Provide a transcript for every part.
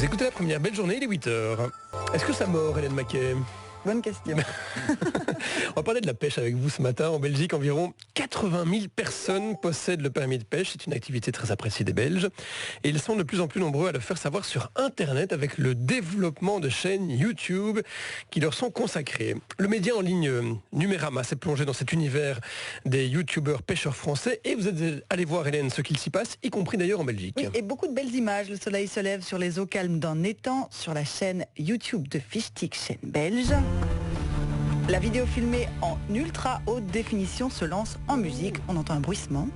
Vous écoutez la première belle journée, il est 8h. Est-ce que ça mord, Hélène Maquet? Bonne question. On va parler de la pêche avec vous ce matin. En Belgique, environ 80 000 personnes possèdent le permis de pêche. C'est une activité très appréciée des Belges. Et ils sont de plus en plus nombreux à le faire savoir sur Internet avec le développement de chaînes YouTube qui leur sont consacrées. Le média en ligne Numérama s'est plongé dans cet univers des YouTubeurs pêcheurs français. Et vous êtes allé voir, Hélène, ce qu'il s'y passe, y compris d'ailleurs en Belgique. Oui, et beaucoup de belles images. Le soleil se lève sur les eaux calmes d'un étang, sur la chaîne YouTube de Fichtik, chaîne belge. La vidéo filmée en ultra haute définition se lance en musique. On entend un bruissement.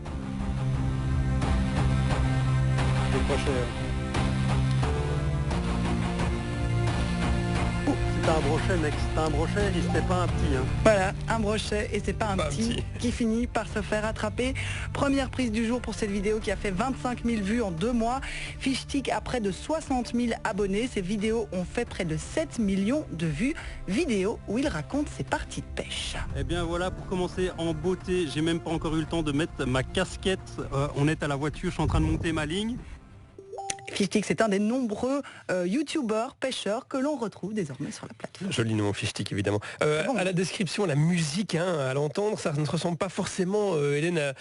C'était un brochet, mec. C'était un brochet et c'était pas un petit. Voilà, un brochet et c'est pas un Pas un petit petit. qui finit par se faire attraper. Première prise du jour pour cette vidéo qui a fait 25 000 vues en 2 mois. Fichtik a près de 60 000 abonnés. Ces vidéos ont fait près de 7 millions de vues. Vidéo où il raconte ses parties de pêche. Et bien voilà, pour commencer en beauté, j'ai même pas encore eu le temps de mettre ma casquette. On est à la voiture, je suis en train de monter ma ligne. Fichtik, c'est un des nombreux youtubeurs pêcheurs que l'on retrouve désormais sur la plateforme. Joli nom, Fichtik, évidemment. Bon. À la description, la musique, à l'entendre, ça ne ressemble pas forcément, Hélène,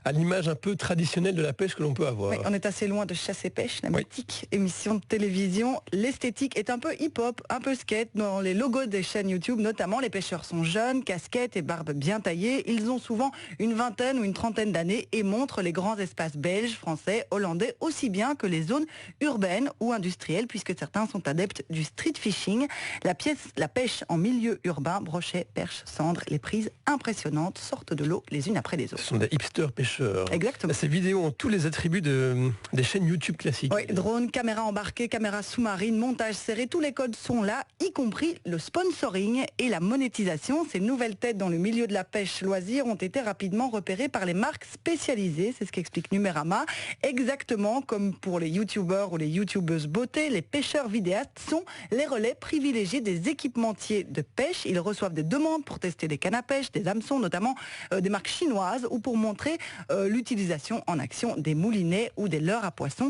à l'image un peu traditionnelle de la pêche que l'on peut avoir. Oui, on est assez loin de Chasse et Pêche, la Oui. mythique émission de télévision. L'esthétique est un peu hip-hop, un peu skate dans les logos des chaînes YouTube notamment. Les pêcheurs sont jeunes, casquettes et barbes bien taillées. Ils ont souvent une vingtaine ou une trentaine d'années et montrent les grands espaces belges, français, hollandais, aussi bien que les zones urbaines ou industrielles, puisque certains sont adeptes du street fishing. La pêche en milieu urbain, brochet, perche, cendre, les prises impressionnantes sortent de l'eau les unes après les Ce autres. sont des hipsters pêcheurs. Exactement. Ces vidéos ont tous les attributs des chaînes YouTube classiques. Oui, drone, caméra embarquée, caméra sous-marine, montage serré, tous les codes sont là, y compris le sponsoring et la monétisation. Ces nouvelles têtes dans le milieu de la pêche loisir ont été rapidement repérées par les marques spécialisées, c'est ce qu'explique Numérama. Exactement comme pour les youtubeurs ou les youtubeuses beauté, les pêcheurs vidéastes sont les relais privilégiés des équipementiers de pêche. Ils reçoivent des demandes pour tester des cannes à pêche, des hameçons, notamment des marques chinoises, ou pour montrer l'utilisation en action des moulinets ou des leurres à poissons.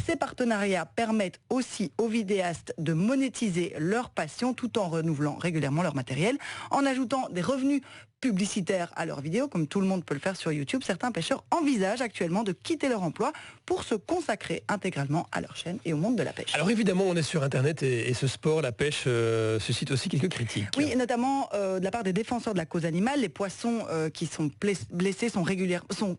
Ces partenariats permettent aussi aux vidéastes de monétiser leur passion tout en renouvelant régulièrement leur matériel, en ajoutant des revenus publicitaires à leurs vidéos, comme tout le monde peut le faire sur YouTube. Certains pêcheurs envisagent actuellement de quitter leur emploi pour se consacrer intégralement à leur chaîne et au monde de la pêche. Alors évidemment, on est sur Internet et ce sport, la pêche, suscite aussi quelques critiques. Oui, et notamment de la part des défenseurs de la cause animale, les poissons qui sont blessés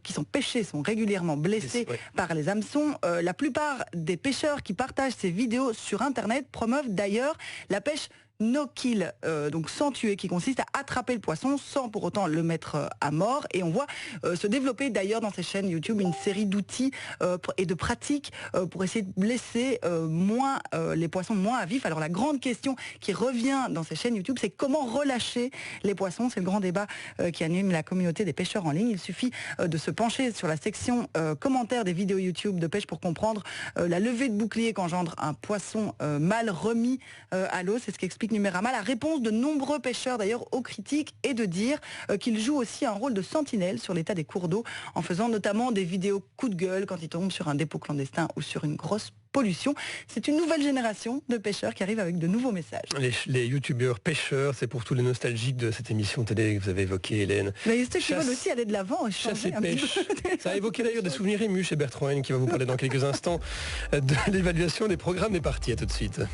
qui sont pêchés sont régulièrement blessés Ouais. par les hameçons. La plupart des pêcheurs qui partagent ces vidéos sur Internet promeuvent d'ailleurs la pêche no kill, donc sans tuer, qui consiste à attraper le poisson sans pour autant le mettre à mort. Et on voit se développer d'ailleurs dans ces chaînes YouTube une série d'outils et de pratiques pour essayer de blesser les poissons moins à vif. Alors la grande question qui revient dans ces chaînes YouTube, c'est comment relâcher les poissons. C'est le grand débat qui anime la communauté des pêcheurs en ligne. Il suffit de se pencher sur la section commentaires des vidéos YouTube de pêche pour comprendre la levée de bouclier qu'engendre un poisson mal remis à l'eau. C'est ce qu'explique Numérama. La réponse de nombreux pêcheurs d'ailleurs aux critiques est de dire qu'ils jouent aussi un rôle de sentinelle sur l'état des cours d'eau en faisant notamment des vidéos coup de gueule quand ils tombent sur un dépôt clandestin ou sur une grosse pollution. C'est une nouvelle génération de pêcheurs qui arrive avec de nouveaux messages. Les youtubeurs pêcheurs, c'est pour tous les nostalgiques de cette émission télé que vous avez évoquée, Hélène. Mais ceux qui Chasse- veulent aussi aller de l'avant et Chasse changer et un petit pêche. peu. Ça a évoqué d'ailleurs des souvenirs émus chez Bertrand Haine qui va vous parler dans quelques instants de l'évaluation des programmes des parties. À tout de suite.